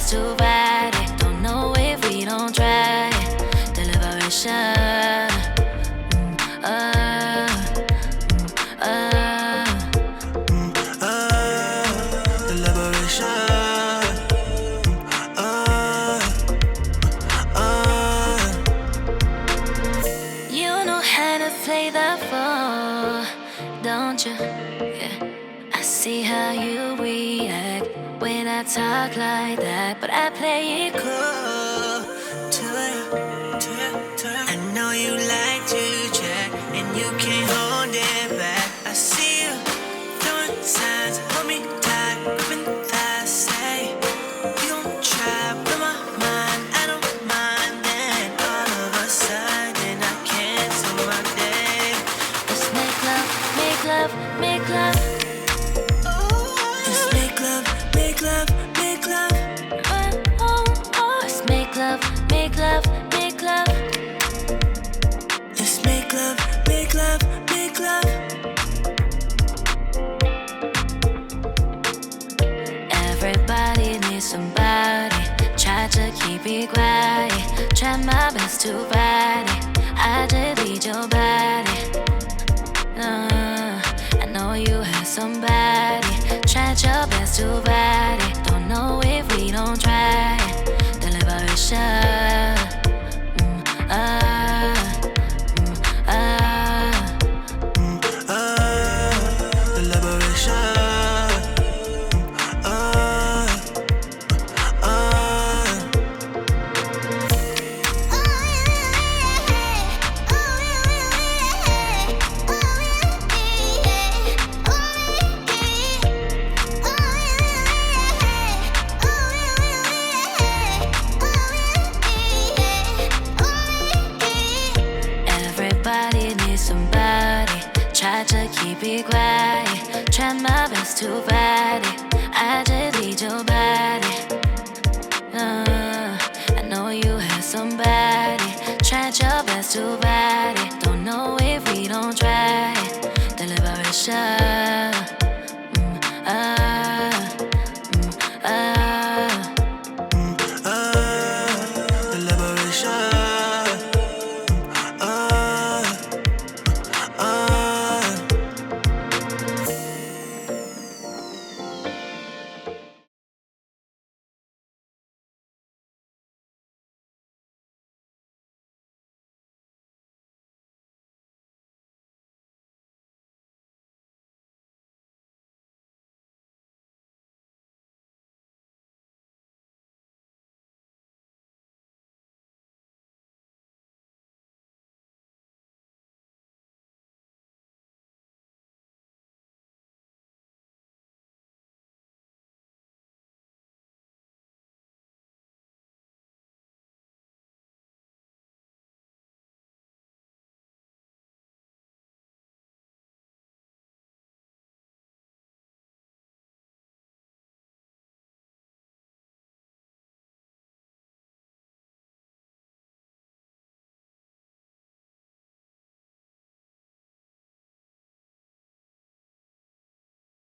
best to ride it. Don't know if we don't try it. Deliberation. Deliberation. You know how to play the fool, don't you? Yeah. I see how you react when I talk like that, but I play it cool To you. I know you like to chat, and you can't hold it back. I see you throwing signs, hold me tight, gripping thighs. Say you gon' try, blow my mind. I don't mind. Then all of a sudden I cancel my day. Let's make love, make love, make love. Let's make love, make love, make love. Let's make love, make love, make love. Let's make love, make love, make love. Everybody needs somebody. Try to keep it quiet. Try my best to ride it. I just need your body. I know you have somebody. Tried your best to ride it. Don't know if we don't try it. Deliberation. Deliberation. Everybody needs somebody. Try to keep it quiet. Try my best to ride it. I just need your body. I know you have somebody. Tried your best to ride it. Don't know if we don't try it. Deliberation.